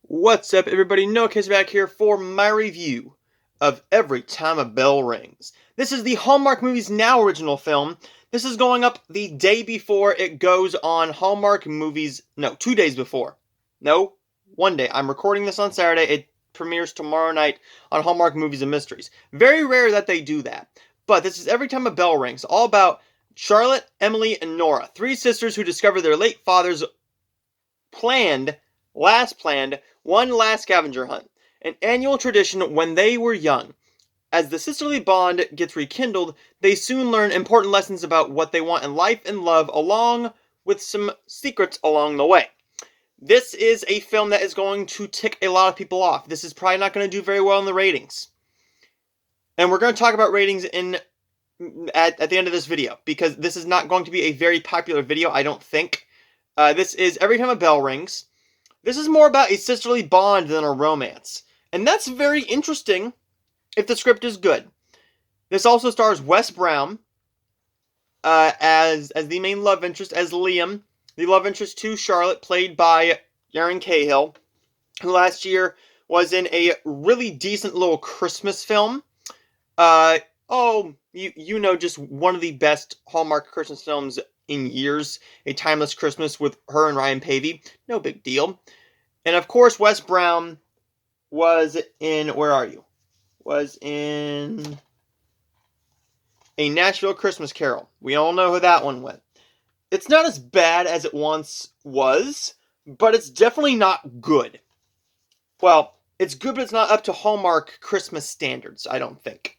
What's up, everybody? Noah's back here for my review of Every Time a Bell Rings. This is the Hallmark Movies Now original film. This is going up the day before it goes on Hallmark Movies. No, 2 days before. No, 1 day. I'm recording this on Saturday. It premieres tomorrow night on Hallmark Movies and Mysteries. Very rare that they do that. But this is Every Time a Bell Rings, all about Charlotte, Emily, and Nora, three sisters who discover their late father's planned one last scavenger hunt, an annual tradition when they were young. As the sisterly bond gets rekindled, they soon learn important lessons about what they want in life and love, along with some secrets along the way. This is a film that is going to tick a lot of people off. This is probably not going to do very well in the ratings. And we're going to talk about ratings at the end of this video, because this is not going to be a very popular video, I don't think. This is Every Time a Bell Rings. This is more about a sisterly bond than a romance. And that's very interesting if the script is good. This also stars Wes Brown as the main love interest, as Liam, the love interest to Charlotte, played by Erin Cahill, who last year was in a really decent little Christmas film. Just one of the best Hallmark Christmas films in years, A Timeless Christmas, with her and Ryan Pavey. No big deal. And of course, Wes Brown was in, was in A Nashville Christmas Carol. We all know who that one went. It's not as bad as it once was, but it's definitely not good. Well, it's good, but it's not up to Hallmark Christmas standards, I don't think.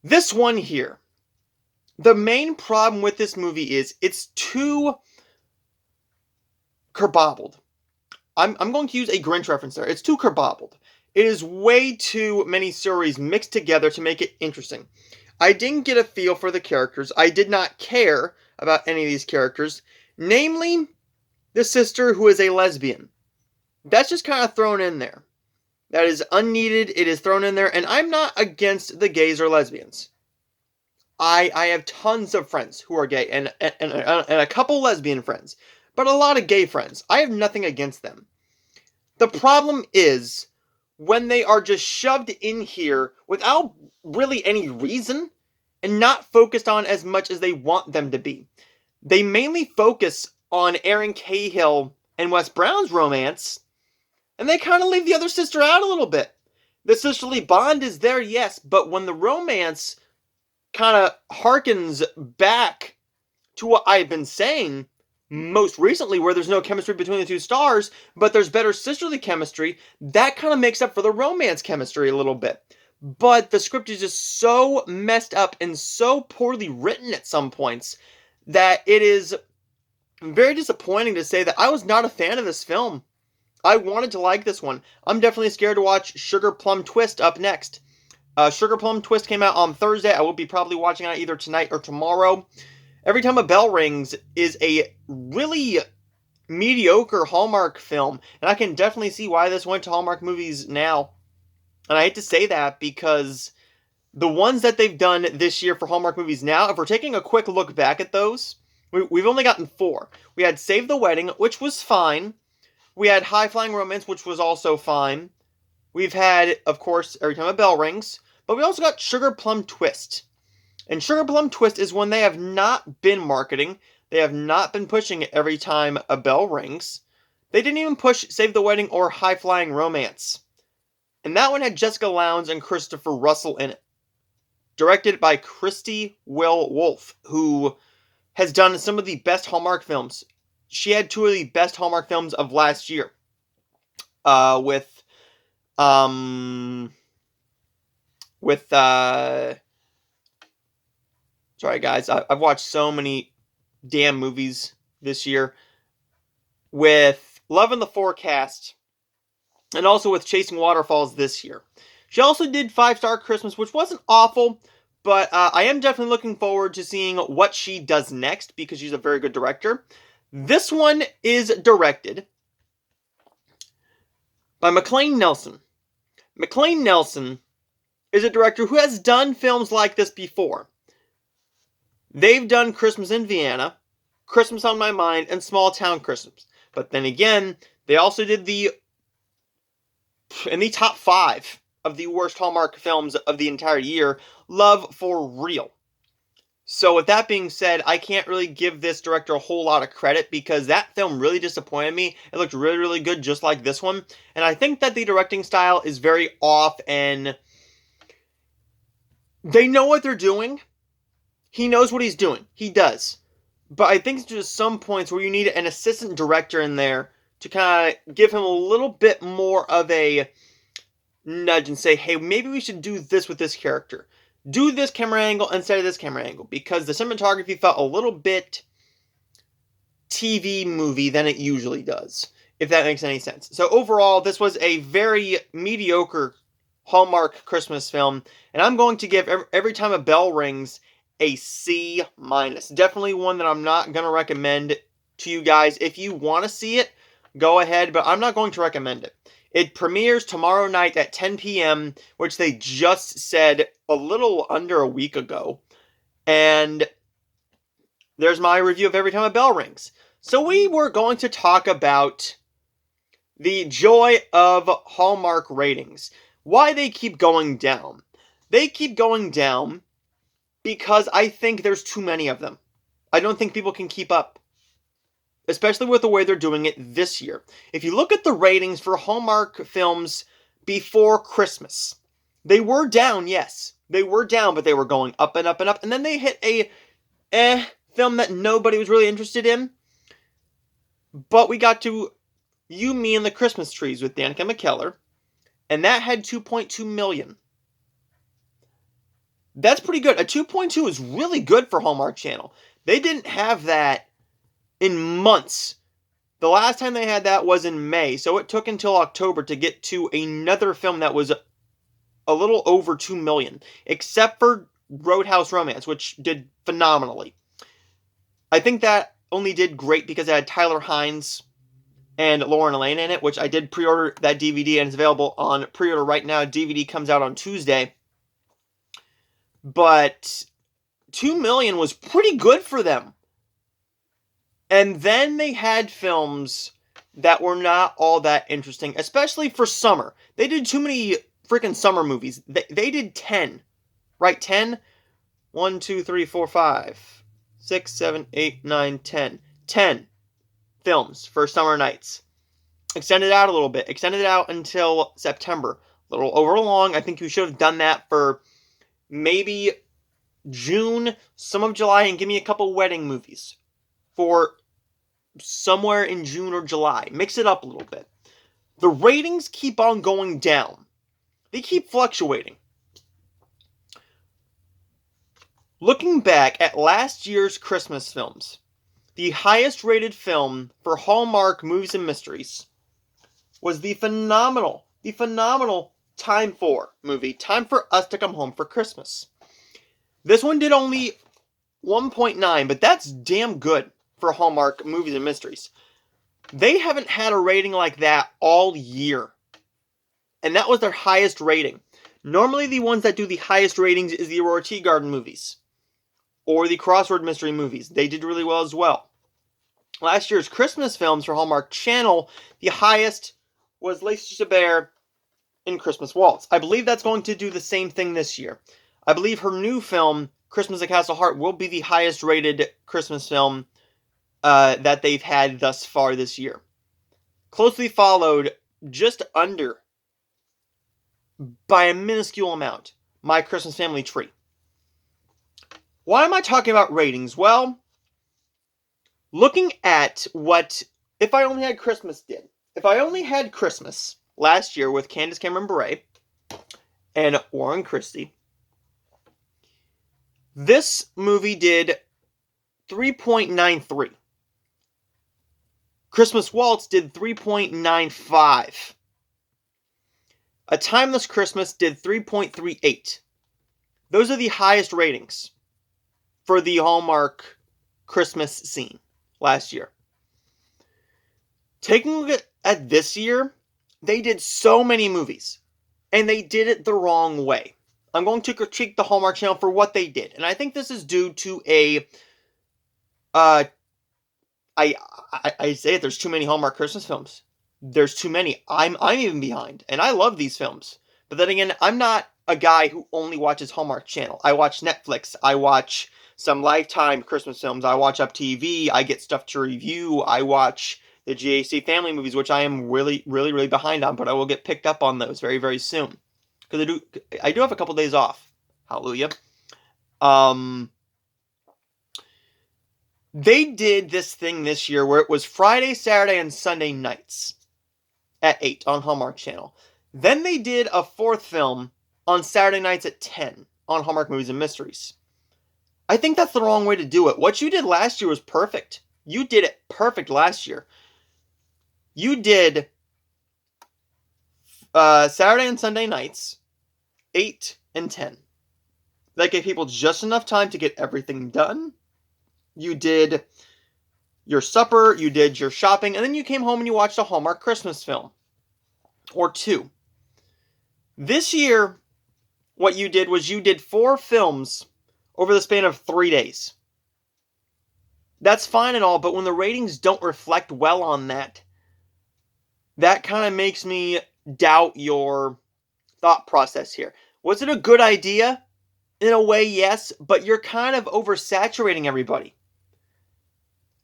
This one here, the main problem with this movie is it's too kerbobbled. I'm going to use a Grinch reference there. It's too kerbobbled. It is way too many stories mixed together to make it interesting. I didn't get a feel for the characters. I did not care about any of these characters. Namely, the sister who is a lesbian. That's just kind of thrown in there. That is unneeded. It is thrown in there. And I'm not against the gays or lesbians. I have tons of friends who are gay and a couple lesbian friends, but a lot of gay friends. I have nothing against them. The problem is when they are just shoved in here without really any reason and not focused on as much as they want them to be. They mainly focus on Erin Cahill and Wes Brown's romance, and they kind of leave the other sister out a little bit. The sisterly bond is there, yes, but when the romance kind of harkens back to what I've been saying most recently, where there's no chemistry between the two stars, but there's better sisterly chemistry, that kind of makes up for the romance chemistry a little bit. But the script is just so messed up and so poorly written at some points that it is very disappointing to say that I was not a fan of this film. I wanted to like this one. I'm definitely scared to watch Sugar Plum Twist up next. Sugar Plum Twist came out on Thursday. I will be probably watching it either tonight or tomorrow. Every Time a Bell Rings is a really mediocre Hallmark film, and I can definitely see why this went to Hallmark Movies Now. And I hate to say that because the ones that they've done this year for Hallmark Movies Now, if we're taking a quick look back at those, we've only gotten 4. We had Save the Wedding, which was fine. We had High Flying Romance, which was also fine. We've had, of course, Every Time a Bell Rings, but we also got Sugar Plum Twist. And Sugar Plum Twist is one they have not been marketing. They have not been pushing it Every Time a Bell Rings. They didn't even push Save the Wedding or High Flying Romance. And that one had Jessica Lowndes and Christopher Russell in it. Directed by Christy Will Wolfe, who has done some of the best Hallmark films. She had 2 of the best Hallmark films of last year. Sorry guys, I've watched so many damn movies this year. With Love in the Forecast, and also with Chasing Waterfalls this year. She also did 5 Star Christmas, which wasn't awful, but I am definitely looking forward to seeing what she does next, because she's a very good director. This one is directed by McLean Nelson. McLean Nelson is a director who has done films like this before. They've done Christmas in Vienna, Christmas on My Mind, and Small Town Christmas. But then again, they also did the in the top 5 of the worst Hallmark films of the entire year. Love for Real. So with that being said, I can't really give this director a whole lot of credit because that film really disappointed me. It looked really, really good just like this one. And I think that the directing style is very off and they know what they're doing. He knows what he's doing. He does. But I think there's just some points where you need an assistant director in there to kind of give him a little bit more of a nudge and say, hey, maybe we should do this with this character. Do this camera angle instead of this camera angle, because the cinematography felt a little bit TV movie than it usually does, if that makes any sense. So overall, this was a very mediocre Hallmark Christmas film, and I'm going to give Every Time a Bell Rings a C-. Definitely one that I'm not going to recommend to you guys. If you want to see it, go ahead, but I'm not going to recommend it. It premieres tomorrow night at 10 p.m., which they just said a little under a week ago. And there's my review of Every Time a Bell Rings. So we were going to talk about the joy of Hallmark ratings. Why they keep going down. They keep going down because I think there's too many of them. I don't think people can keep up. Especially with the way they're doing it this year. If you look at the ratings for Hallmark films before Christmas, they were down, yes. They were down, but they were going up and up and up. And then they hit a film that nobody was really interested in. But we got to You, Me, and the Christmas Trees with Danica McKellar. And that had 2.2 million. That's pretty good. A 2.2 is really good for Hallmark Channel. They didn't have that in months. The last time they had that was in May, so it took until October to get to another film that was a little over 2 million, except for Roadhouse Romance, which did phenomenally. I think that only did great because it had Tyler Hynes and Lauren Elena in it, which I did pre-order that DVD and it's available on pre-order right now. DVD comes out on Tuesday. But 2 million was pretty good for them. And then they had films that were not all that interesting, especially for summer. They did too many freaking summer movies. They did 10. Right, 10? 1, 2, 3, 4, 5, 6, 7, 8, 9, 10. 10 films for summer nights. Extended out a little bit. Extended out until September. A little overlong. I think you should have done that for maybe June, some of July, and give me a couple wedding movies for somewhere in June or July. Mix it up a little bit. The ratings keep on going down. They keep fluctuating. Looking back at last year's Christmas films, the highest rated film for Hallmark Movies and Mysteries was the phenomenal Time For movie, Time for Us to Come Home for Christmas. This one did only 1.9, but that's damn good for Hallmark Movies and Mysteries. They haven't had a rating like that all year. And that was their highest rating. Normally the ones that do the highest ratings is the Aurora Tea Garden movies. Or the Crossword Mystery movies. They did really well as well. Last year's Christmas films for Hallmark Channel, the highest was Lacey Chabert in Christmas Waltz. I believe that's going to do the same thing this year. I believe her new film, Christmas at Castle Heart, will be the highest rated Christmas film that they've had thus far this year. Closely followed, just under, by a minuscule amount, My Christmas Family Tree. Why am I talking about ratings? Well, looking at what If I Only Had Christmas did. If I Only Had Christmas last year with Candace Cameron Bure and Warren Christie, this movie did 3.93. Christmas Waltz did 3.95. A Timeless Christmas did 3.38. Those are the highest ratings for the Hallmark Christmas scene last year. Taking a look at this year, they did so many movies, and they did it the wrong way. I'm going to critique the Hallmark Channel for what they did, and I think this is due to I say it, there's too many Hallmark Christmas films. there's too many. I'm even behind, and I love these films. But then again, I'm not a guy who only watches Hallmark Channel. I watch Netflix. I watch some Lifetime Christmas films. I watch Up TV. I get stuff to review. I watch the GAC family movies, which I am really, really, really behind on, but I will get picked up on those very, very soon. Because I do have a couple days off. Hallelujah. They did this thing this year where it was Friday, Saturday, and Sunday nights at 8 on Hallmark Channel. Then they did a fourth film on Saturday nights at 10 on Hallmark Movies and Mysteries. I think that's the wrong way to do it. What you did last year was perfect. You did it perfect last year. You did Saturday and Sunday nights, 8 and 10. That gave people just enough time to get everything done. You did your supper, you did your shopping, and then you came home and you watched a Hallmark Christmas film. Or 2. This year, what you did was you did 4 films over the span of 3 days. That's fine and all, but when the ratings don't reflect well on that, that kind of makes me doubt your thought process here. Was it a good idea? In a way, yes, but you're kind of oversaturating everybody.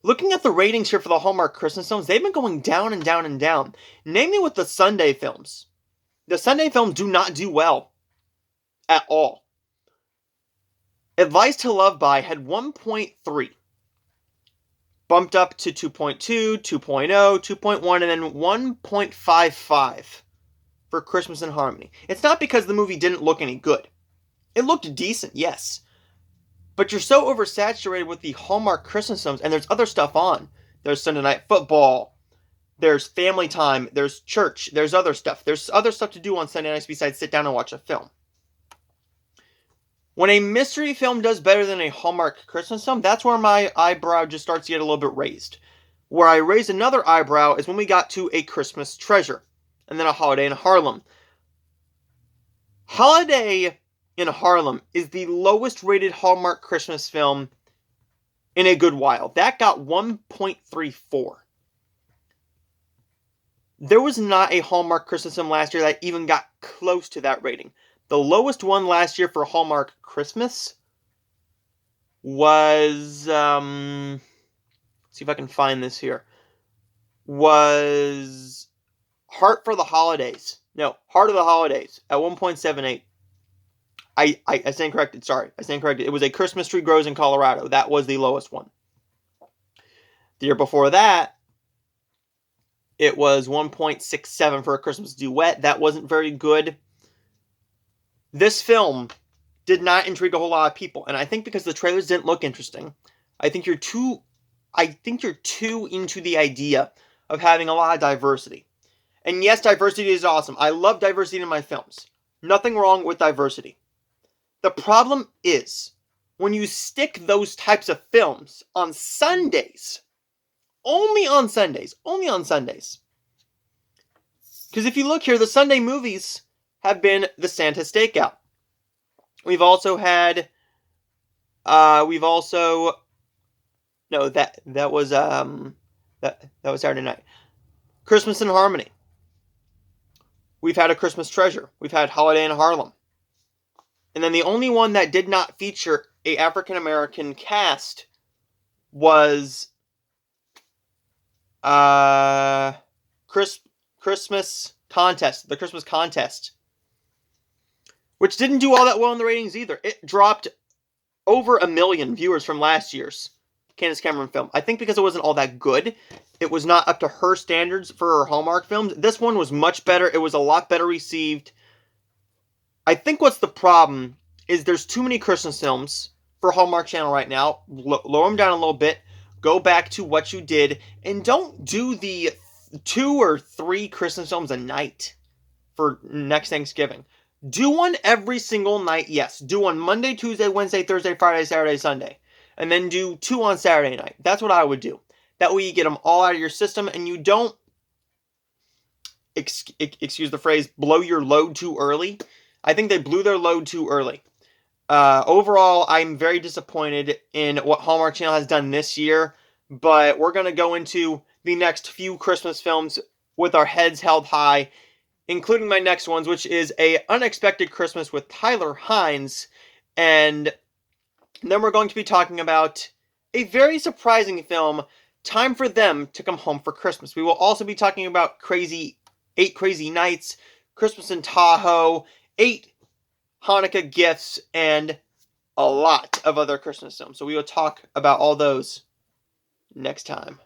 Looking at the ratings here for the Hallmark Christmas films, they've been going down and down and down. Namely with the Sunday films. The Sunday films do not do well at all. Advice to Love By had 1.3. Bumped up to 2.2, 2.0, 2.1, and then 1.55 for Christmas in Harmony. It's not because the movie didn't look any good. It looked decent, yes. But you're so oversaturated with the Hallmark Christmas films, and there's other stuff on. There's Sunday Night Football, there's family time, there's church, there's other stuff. There's other stuff to do on Sunday nights besides sit down and watch a film. When a mystery film does better than a Hallmark Christmas film, that's where my eyebrow just starts to get a little bit raised. Where I raised another eyebrow is when we got to A Christmas Treasure, and then A Holiday in Harlem. Holiday in Harlem is the lowest rated Hallmark Christmas film in a good while. That got 1.34. There was not a Hallmark Christmas film last year that even got close to that rating. The lowest one last year for Hallmark Christmas was, see if I can find this here, was Heart for the Holidays. No, Heart of the Holidays at 1.78. I stand corrected, sorry. I stand corrected. It was A Christmas Tree Grows in Colorado. That was the lowest one. The year before that, it was 1.67 for A Christmas Duet. That wasn't very good. This film did not intrigue a whole lot of people, and I think because the trailers didn't look interesting. I think you're too into the idea of having a lot of diversity. And yes, diversity is awesome. I love diversity in my films. Nothing wrong with diversity. The problem is when you stick those types of films on Sundays. Only on Sundays. Because if you look here, the Sunday movies have been The Santa Stakeout. We've also had, that was Saturday night. Christmas in Harmony. We've had A Christmas Treasure. We've had Holiday in Harlem. And then the only one that did not feature a African American cast was Christmas Contest. The Christmas Contest. Which didn't do all that well in the ratings either. It dropped over 1 million viewers from last year's Candace Cameron film. I think because it wasn't all that good. It was not up to her standards for her Hallmark films. This one was much better. It was a lot better received. I think what's the problem is there's too many Christmas films for Hallmark Channel right now. Lower them down a little bit. Go back to what you did. And don't do the 2 or 3 Christmas films a night for next Thanksgiving. Do one every single night, yes. Do one Monday, Tuesday, Wednesday, Thursday, Friday, Saturday, Sunday. And then do 2 on Saturday night. That's what I would do. That way you get them all out of your system and you don't, excuse the phrase, blow your load too early. I think they blew their load too early. Overall, I'm very disappointed in what Hallmark Channel has done this year. But we're going to go into the next few Christmas films with our heads held high, including my next ones, which is A Unexpected Christmas with Tyler Hynes. And then we're going to be talking about a very surprising film, Time for Them to Come Home for Christmas. We will also be talking about Eight Crazy Nights, Christmas in Tahoe, 8 Hanukkah Gifts, and a lot of other Christmas films. So we will talk about all those next time.